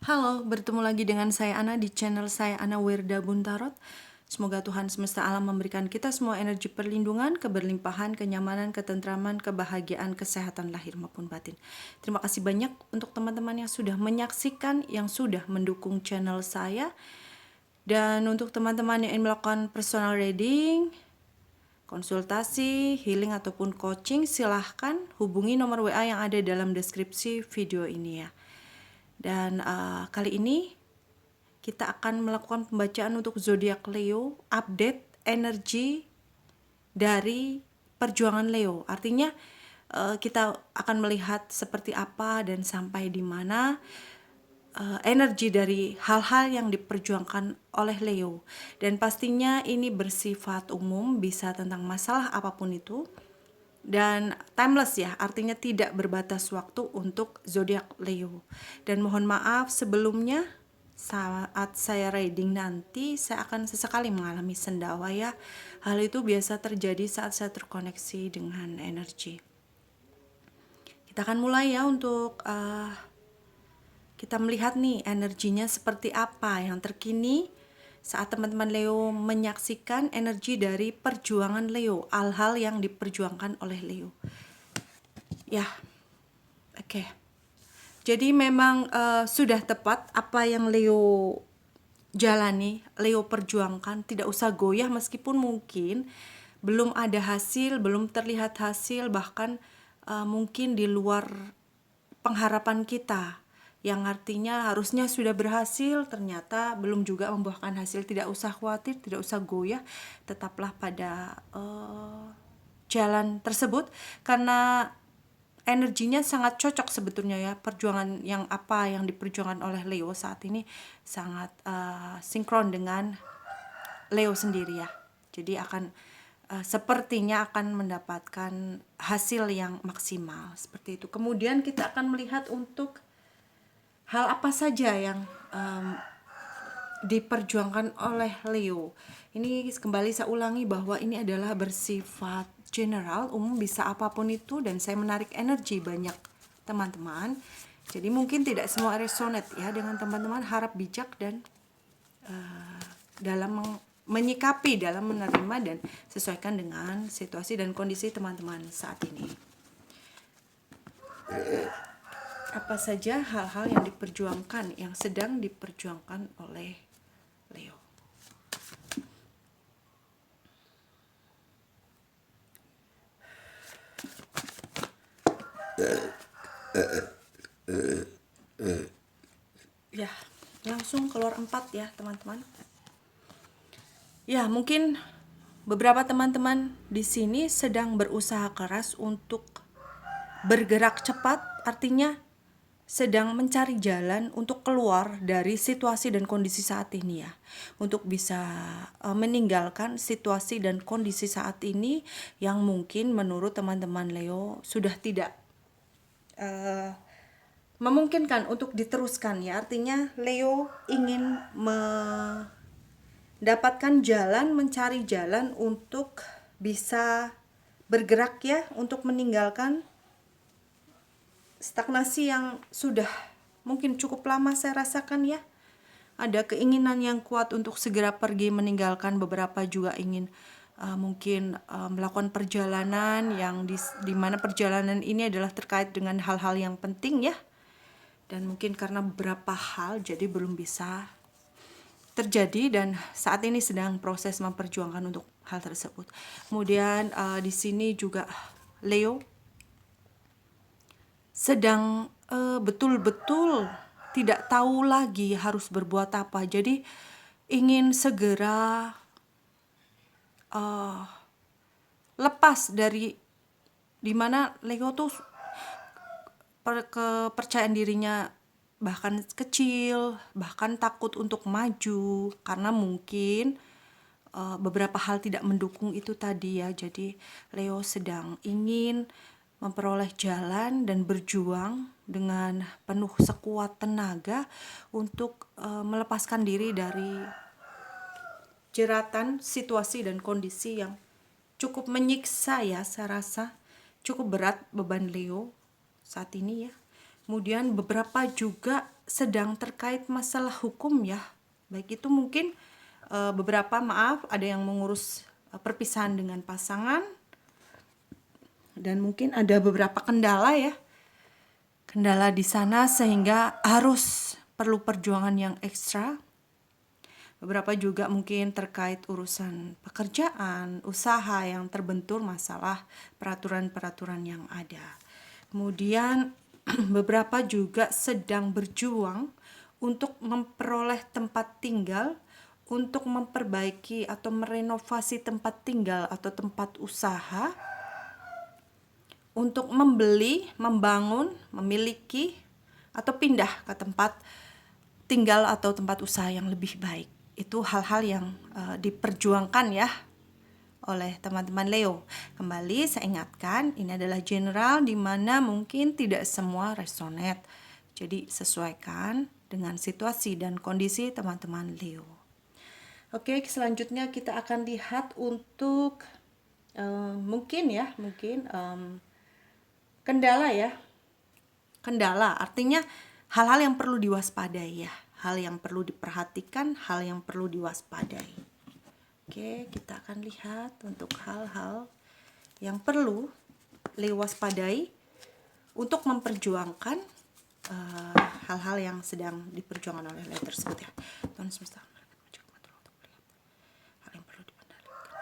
Halo, bertemu lagi dengan saya Ana di channel saya Ana Wirda Buntarot. Semoga Tuhan semesta alam memberikan kita semua energi perlindungan, keberlimpahan, kenyamanan, ketentraman, kebahagiaan, kesehatan lahir maupun batin. Terima kasih banyak untuk teman-teman yang sudah menyaksikan, yang sudah mendukung channel saya. Dan untuk teman-teman yang ingin melakukan personal reading, konsultasi, healing ataupun coaching, silahkan hubungi nomor WA yang ada dalam deskripsi video ini ya. Dan kali ini kita akan melakukan pembacaan untuk zodiak Leo, update energi dari perjuangan Leo. Artinya kita akan melihat seperti apa dan sampai di mana energi dari hal-hal yang diperjuangkan oleh Leo. Dan pastinya ini bersifat umum, bisa tentang masalah apapun itu. Dan timeless ya, artinya tidak berbatas waktu untuk zodiak Leo. Dan mohon maaf sebelumnya, saat saya reading nanti saya akan sesekali mengalami sendawa ya. Hal itu biasa terjadi saat saya terkoneksi dengan energi. Kita akan mulai ya untuk kita melihat nih energinya seperti apa yang terkini saat teman-teman Leo menyaksikan energi dari perjuangan Leo, hal-hal yang diperjuangkan oleh Leo. Ya, oke. Jadi memang sudah tepat apa yang Leo jalani, Leo perjuangkan. Tidak usah goyah meskipun mungkin belum ada hasil, belum terlihat hasil, bahkan mungkin di luar pengharapan kita. Yang artinya harusnya sudah berhasil, ternyata belum juga membuahkan hasil. Tidak usah khawatir, tidak usah goyah, tetaplah pada jalan tersebut karena energinya sangat cocok sebetulnya ya. Perjuangan yang apa yang diperjuangkan oleh Leo saat ini sangat sinkron dengan Leo sendiri ya. Jadi akan sepertinya akan mendapatkan hasil yang maksimal seperti itu. Kemudian kita akan melihat untuk hal apa saja yang diperjuangkan oleh Leo. Ini kembali saya ulangi bahwa ini adalah bersifat general, umum, bisa apapun itu, dan saya menarik energi banyak teman-teman. Jadi mungkin tidak semua resonate ya dengan teman-teman, harap bijak dan dalam menyikapi, dalam menerima dan sesuaikan dengan situasi dan kondisi teman-teman saat ini. Apa saja hal-hal yang diperjuangkan, yang sedang diperjuangkan oleh Leo. Ya, langsung keluar 4 ya teman-teman. Ya, mungkin beberapa teman-teman di sini sedang berusaha keras untuk bergerak cepat, artinya sedang mencari jalan untuk keluar dari situasi dan kondisi saat ini ya. Untuk bisa meninggalkan situasi dan kondisi saat ini yang mungkin menurut teman-teman Leo sudah tidak memungkinkan untuk diteruskan ya. Artinya Leo ingin mendapatkan jalan, mencari jalan untuk bisa bergerak ya, untuk meninggalkan stagnasi yang sudah mungkin cukup lama saya rasakan ya. Ada keinginan yang kuat untuk segera pergi meninggalkan, beberapa juga ingin mungkin melakukan perjalanan yang di mana perjalanan ini adalah terkait dengan hal-hal yang penting ya. Dan mungkin karena beberapa hal jadi belum bisa terjadi dan saat ini sedang proses memperjuangkan untuk hal tersebut. Kemudian di sini juga Leo sedang betul-betul tidak tahu lagi harus berbuat apa. Jadi ingin segera lepas dari dimana Leo tuh kepercayaan dirinya bahkan kecil, bahkan takut untuk maju karena mungkin beberapa hal tidak mendukung itu tadi ya. Jadi Leo sedang ingin memperoleh jalan dan berjuang dengan penuh sekuat tenaga untuk melepaskan diri dari jeratan situasi dan kondisi yang cukup menyiksa ya. Saya rasa cukup berat beban Leo saat ini ya. Kemudian beberapa juga sedang terkait masalah hukum ya. Baik itu mungkin beberapa ada yang mengurus perpisahan dengan pasangan, dan mungkin ada beberapa kendala ya. Kendala di sana sehingga harus perlu perjuangan yang ekstra. Beberapa juga mungkin terkait urusan pekerjaan, usaha yang terbentur masalah peraturan-peraturan yang ada. Kemudian beberapa juga sedang berjuang untuk memperoleh tempat tinggal, untuk memperbaiki atau merenovasi tempat tinggal atau tempat usaha, untuk membeli, membangun, memiliki, atau pindah ke tempat tinggal atau tempat usaha yang lebih baik. Itu hal-hal yang diperjuangkan ya oleh teman-teman Leo. Kembali saya ingatkan, ini adalah general di mana mungkin tidak semua resonate. Jadi sesuaikan dengan situasi dan kondisi teman-teman Leo. Oke, selanjutnya kita akan lihat untuk mungkin kendala ya. Kendala artinya hal-hal yang perlu diwaspadai ya. Hal yang perlu diperhatikan, hal yang perlu diwaspadai. Oke, kita akan lihat untuk hal-hal yang perlu diwaspadai untuk memperjuangkan hal-hal yang sedang diperjuangkan oleh Leo tersebut ya. Tuhan semesta hal yang perlu dipandangkan dan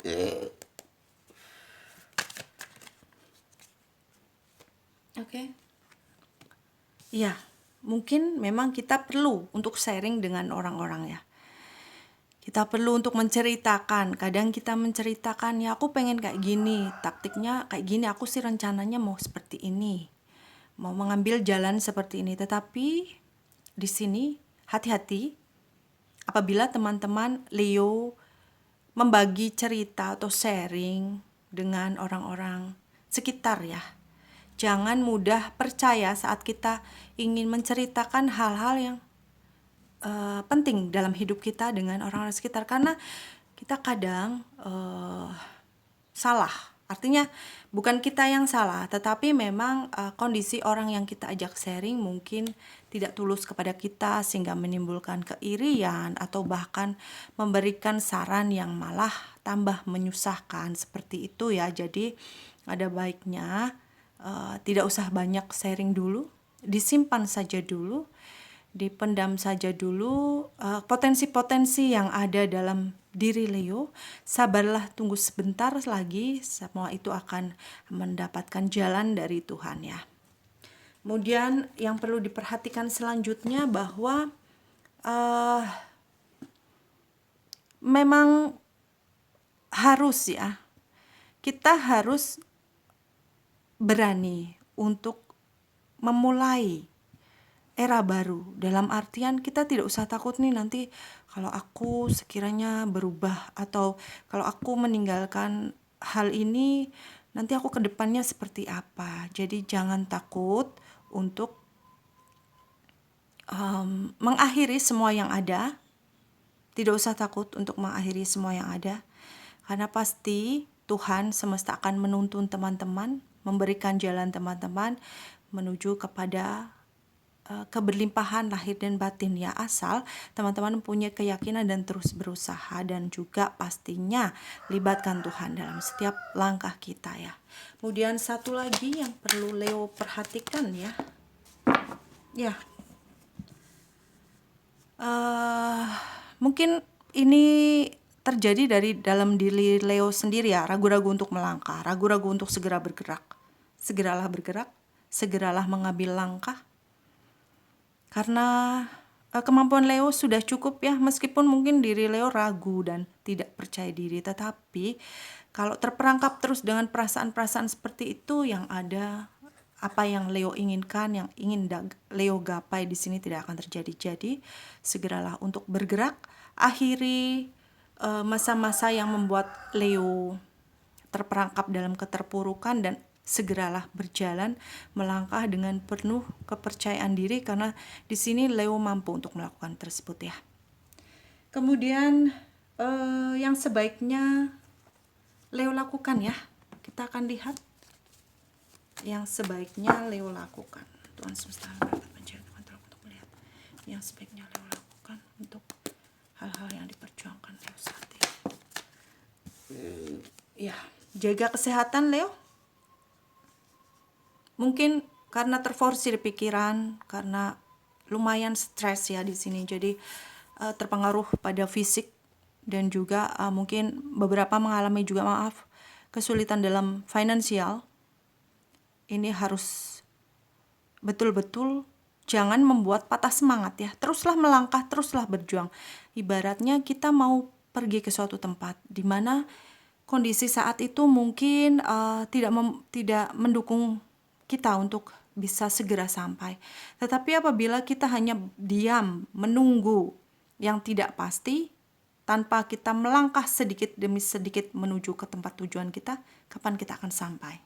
diperhatikan. Oke. Ya, mungkin memang kita perlu untuk sharing dengan orang-orang ya. Kita perlu untuk menceritakan. Kadang kita menceritakan, ya aku pengen kayak gini, taktiknya kayak gini, aku sih rencananya mau seperti ini. Mau mengambil jalan seperti ini. Tetapi di sini hati-hati apabila teman-teman Leo membagi cerita atau sharing dengan orang-orang sekitar ya. Jangan mudah percaya saat kita ingin menceritakan hal-hal yang penting dalam hidup kita dengan orang-orang sekitar, karena kita kadang salah. Artinya bukan kita yang salah, tetapi memang kondisi orang yang kita ajak sharing mungkin tidak tulus kepada kita sehingga menimbulkan keirian atau bahkan memberikan saran yang malah tambah menyusahkan seperti itu ya. Jadi ada baiknya tidak usah banyak sharing dulu, disimpan saja dulu, dipendam saja dulu potensi-potensi yang ada dalam diri Leo. Sabarlah, tunggu sebentar lagi, semua itu akan mendapatkan jalan dari Tuhan ya. Kemudian yang perlu diperhatikan selanjutnya bahwa memang harus ya, kita harus berani untuk memulai era baru. Dalam artian kita tidak usah takut nih nanti kalau aku sekiranya berubah atau kalau aku meninggalkan hal ini nanti aku ke depannya seperti apa. Jadi jangan takut untuk mengakhiri semua yang ada. Tidak usah takut untuk mengakhiri semua yang ada, karena pasti Tuhan semesta akan menuntun teman-teman, memberikan jalan teman-teman menuju kepada keberlimpahan lahir dan batin ya, asal teman-teman punya keyakinan dan terus berusaha, dan juga pastinya libatkan Tuhan dalam setiap langkah kita ya. Kemudian satu lagi yang perlu Leo perhatikan ya, mungkin ini terjadi dari dalam diri Leo sendiri ya, ragu-ragu untuk melangkah, ragu-ragu untuk segera bergerak. Segeralah bergerak, segeralah mengambil langkah. Karena kemampuan Leo sudah cukup ya, meskipun mungkin diri Leo ragu dan tidak percaya diri, tetapi kalau terperangkap terus dengan perasaan-perasaan seperti itu, yang ada apa yang Leo inginkan, yang ingin Leo gapai di sini tidak akan terjadi. Jadi segeralah untuk bergerak, akhiri masa-masa yang membuat Leo terperangkap dalam keterpurukan, dan segeralah berjalan melangkah dengan penuh kepercayaan diri, karena di sini Leo mampu untuk melakukan tersebut ya. Kemudian yang sebaiknya Leo lakukan ya, kita akan lihat yang sebaiknya Leo lakukan. Tuhan semesta alam dapat menjaga kontrol untuk melihat yang sebaiknya Leo lakukan untuk hal-hal yang diperjuangkan Leo saat ini. Ya, jaga kesehatan Leo. Mungkin karena terforsir pikiran, karena lumayan stres ya di sini, jadi terpengaruh pada fisik dan juga mungkin beberapa mengalami juga kesulitan dalam finansial. Ini harus betul-betul jangan membuat patah semangat ya. Teruslah melangkah, teruslah berjuang. Ibaratnya kita mau pergi ke suatu tempat di mana kondisi saat itu mungkin tidak mendukung kita untuk bisa segera sampai. Tetapi apabila kita hanya diam, menunggu yang tidak pasti, tanpa kita melangkah sedikit demi sedikit menuju ke tempat tujuan kita, kapan kita akan sampai?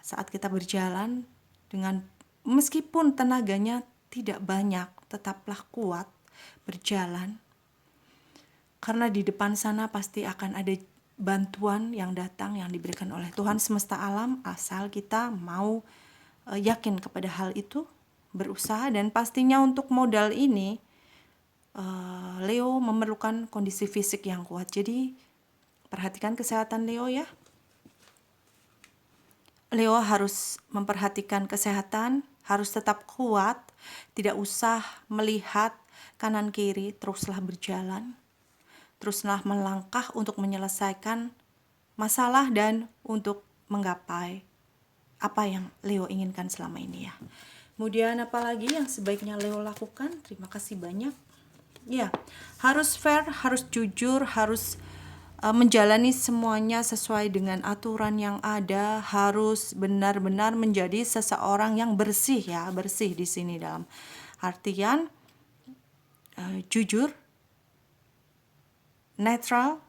Saat kita berjalan dengan meskipun tenaganya tidak banyak, tetaplah kuat berjalan. Karena di depan sana pasti akan ada bantuan yang datang yang diberikan oleh Tuhan semesta alam, asal kita mau yakin kepada hal itu, berusaha. Dan pastinya untuk modal ini Leo memerlukan kondisi fisik yang kuat. Jadi perhatikan kesehatan Leo ya. Leo harus memperhatikan kesehatan, harus tetap kuat, tidak usah melihat kanan kiri, teruslah berjalan. Teruslah melangkah untuk menyelesaikan masalah dan untuk menggapai apa yang Leo inginkan selama ini ya. Kemudian apalagi yang sebaiknya Leo lakukan? Terima kasih banyak. Ya, harus fair, harus jujur, harus menjalani semuanya sesuai dengan aturan yang ada, harus benar-benar menjadi seseorang yang bersih ya, bersih di sini dalam artian jujur, netral,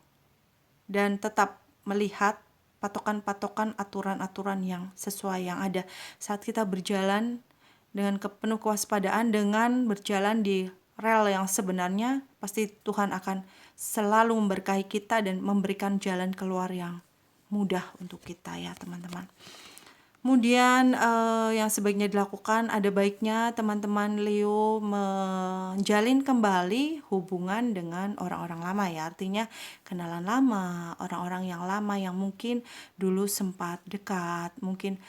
dan tetap melihat patokan-patokan aturan-aturan yang sesuai yang ada. Saat kita berjalan dengan penuh kewaspadaan, dengan berjalan di rel yang sebenarnya, pasti Tuhan akan selalu memberkahi kita dan memberikan jalan keluar yang mudah untuk kita ya teman-teman. Kemudian yang sebaiknya dilakukan, ada baiknya teman-teman Leo menjalin kembali hubungan dengan orang-orang lama ya. Artinya kenalan lama, orang-orang yang lama yang mungkin dulu sempat dekat, mungkin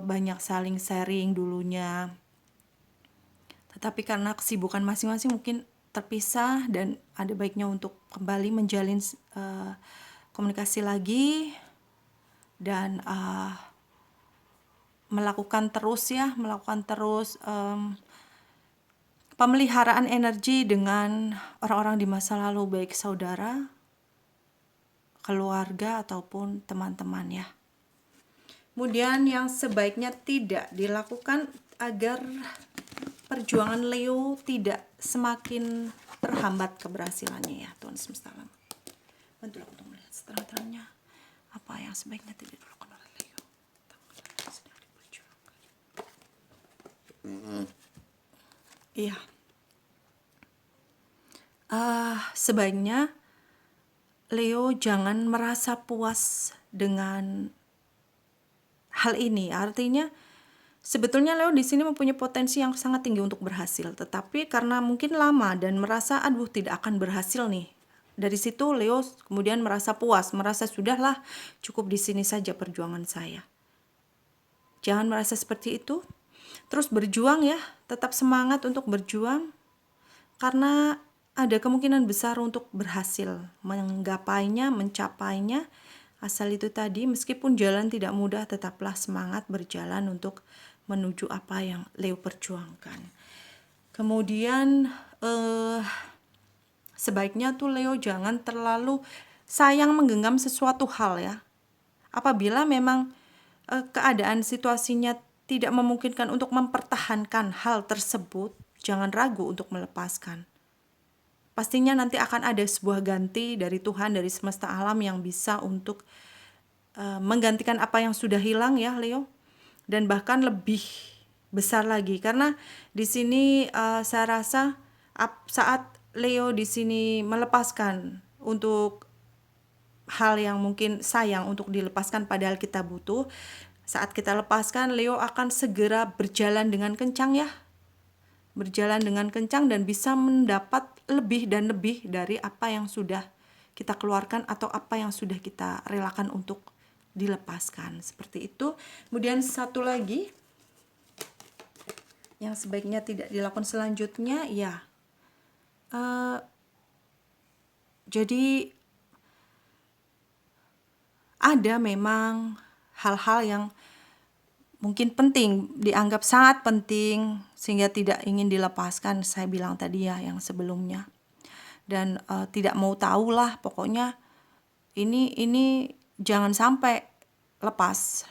banyak saling sharing dulunya. Tetapi karena kesibukan masing-masing mungkin terpisah, dan ada baiknya untuk kembali menjalin komunikasi lagi dan melakukan terus pemeliharaan energi dengan orang-orang di masa lalu, baik saudara, keluarga ataupun teman-teman ya. Kemudian yang sebaiknya tidak dilakukan agar perjuangan Leo tidak semakin terhambat keberhasilannya ya. Tuhan semesta alam, bantulah untuk melihat seterang-terangnya apa yang sebaiknya tidak dilakukan oleh Leo sedang diperjuangkan. Iya. Sebaiknya Leo jangan merasa puas dengan hal ini. Artinya sebetulnya Leo di sini mempunyai potensi yang sangat tinggi untuk berhasil, tetapi karena mungkin lama dan merasa aduh tidak akan berhasil nih. Dari situ Leo kemudian merasa puas, merasa sudahlah cukup di sini saja perjuangan saya. Jangan merasa seperti itu. Terus berjuang ya, tetap semangat untuk berjuang karena ada kemungkinan besar untuk berhasil menggapainya, mencapainya. Asal itu tadi, meskipun jalan tidak mudah, tetaplah semangat berjalan untuk menuju apa yang Leo perjuangkan. Kemudian sebaiknya tuh Leo jangan terlalu sayang menggenggam sesuatu hal ya. Apabila memang keadaan situasinya tidak memungkinkan untuk mempertahankan hal tersebut, jangan ragu untuk melepaskan. Pastinya nanti akan ada sebuah ganti dari Tuhan, dari semesta alam yang bisa untuk menggantikan apa yang sudah hilang ya Leo, dan bahkan lebih besar lagi. Karena di sini saya rasa saat Leo di sini melepaskan untuk hal yang mungkin sayang untuk dilepaskan padahal kita butuh, Saat kita lepaskan, Leo akan segera berjalan dengan kencang ya. Berjalan dengan kencang dan bisa mendapat lebih dan lebih dari apa yang sudah kita keluarkan atau apa yang sudah kita relakan untuk dilepaskan. Seperti itu. Kemudian satu lagi yang sebaiknya tidak dilakukan selanjutnya, ya. Jadi ada memang hal-hal yang mungkin penting, dianggap sangat penting sehingga tidak ingin dilepaskan. Saya bilang tadi ya yang sebelumnya. Dan tidak mau tahu lah, pokoknya ini jangan sampai lepas.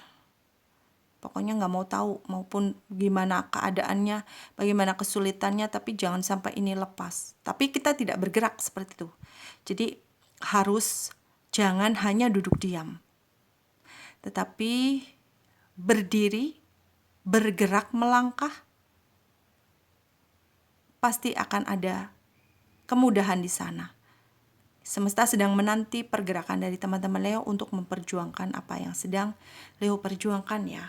Pokoknya nggak mau tahu maupun gimana keadaannya, bagaimana kesulitannya, tapi jangan sampai ini lepas. Tapi kita tidak bergerak seperti itu. Jadi harus jangan hanya duduk diam, tetapi berdiri, bergerak, melangkah, pasti akan ada kemudahan di sana. Semesta sedang menanti pergerakan dari teman-teman Leo untuk memperjuangkan apa yang sedang Leo perjuangkan ya.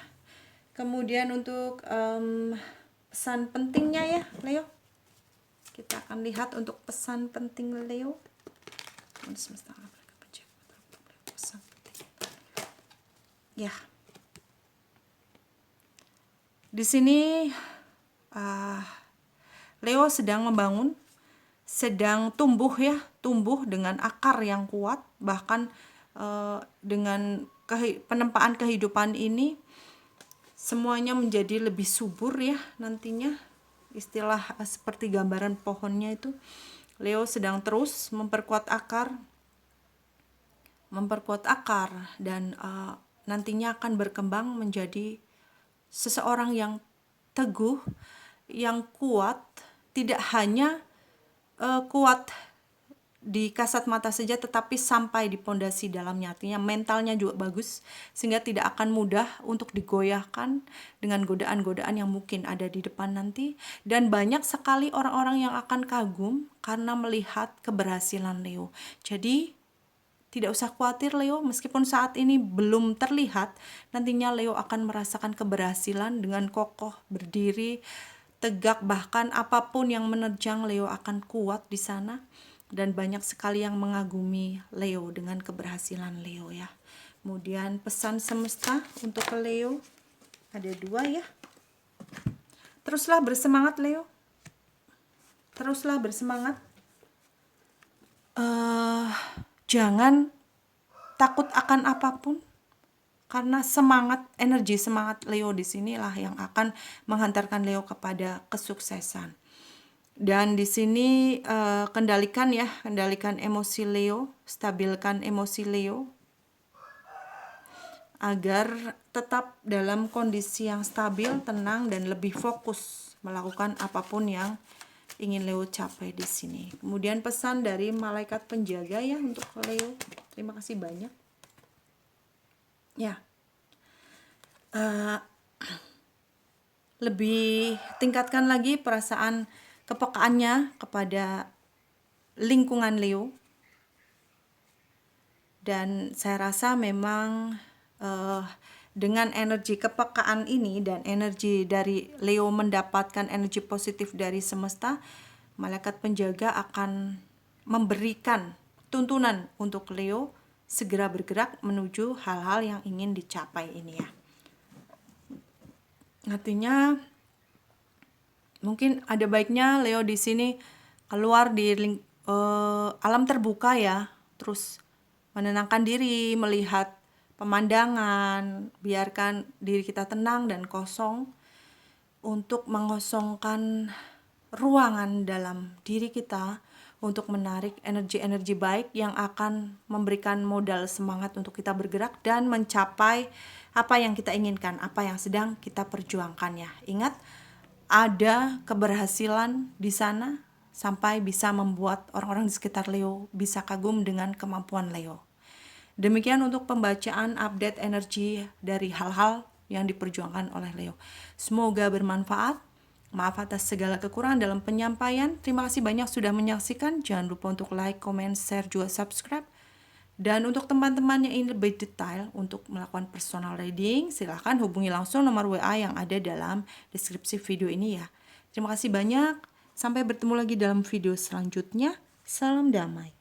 Kemudian untuk pesan pentingnya ya Leo. Kita akan lihat untuk pesan penting Leo. Semesta pesan penting. Ya. Di sini Leo sedang membangun, sedang tumbuh ya, tumbuh dengan akar yang kuat, bahkan dengan penempaan kehidupan ini semuanya menjadi lebih subur ya nantinya. Istilah seperti gambaran pohonnya itu, Leo sedang terus memperkuat akar dan nantinya akan berkembang menjadi seseorang yang teguh, yang kuat, tidak hanya kuat di kasat mata saja, tetapi sampai di pondasi dalamnya. Artinya mentalnya juga bagus, sehingga tidak akan mudah untuk digoyahkan dengan godaan-godaan yang mungkin ada di depan nanti. Dan banyak sekali orang-orang yang akan kagum karena melihat keberhasilan Leo. Jadi tidak usah khawatir Leo, meskipun saat ini belum terlihat, nantinya Leo akan merasakan keberhasilan dengan kokoh, berdiri, tegak, bahkan apapun yang menerjang Leo akan kuat di sana. Dan banyak sekali yang mengagumi Leo dengan keberhasilan Leo ya. Kemudian pesan semesta untuk Leo, ada 2 ya. Teruslah bersemangat Leo. Teruslah bersemangat. Jangan takut akan apapun, karena energi semangat Leo di sinilah yang akan menghantarkan Leo kepada kesuksesan. Dan di sini kendalikan emosi Leo, stabilkan emosi Leo agar tetap dalam kondisi yang stabil, tenang, dan lebih fokus melakukan apapun yang ingin Leo capai di sini. Kemudian pesan dari malaikat penjaga ya untuk Leo. Terima kasih banyak. Ya. Lebih tingkatkan lagi perasaan kepekaannya kepada lingkungan Leo. Dan saya rasa memang dengan energi kepekaan ini dan energi dari Leo mendapatkan energi positif dari semesta, malaikat penjaga akan memberikan tuntunan untuk Leo segera bergerak menuju hal-hal yang ingin dicapai ini ya. Artinya mungkin ada baiknya Leo di sini keluar di alam terbuka ya, terus menenangkan diri, melihat pemandangan, biarkan diri kita tenang dan kosong untuk mengosongkan ruangan dalam diri kita untuk menarik energi-energi baik yang akan memberikan modal semangat untuk kita bergerak dan mencapai apa yang kita inginkan, apa yang sedang kita perjuangkan ya. Ingat, ada keberhasilan di sana sampai bisa membuat orang-orang di sekitar Leo bisa kagum dengan kemampuan Leo. Demikian untuk pembacaan update energi dari hal-hal yang diperjuangkan oleh Leo. Semoga bermanfaat. Maaf atas segala kekurangan dalam penyampaian. Terima kasih banyak sudah menyaksikan. Jangan lupa untuk like, comment, share, juga subscribe. Dan untuk teman-teman yang ingin lebih detail untuk melakukan personal reading, silahkan hubungi langsung nomor WA yang ada dalam deskripsi video ini ya. Terima kasih banyak. Sampai bertemu lagi dalam video selanjutnya. Salam damai.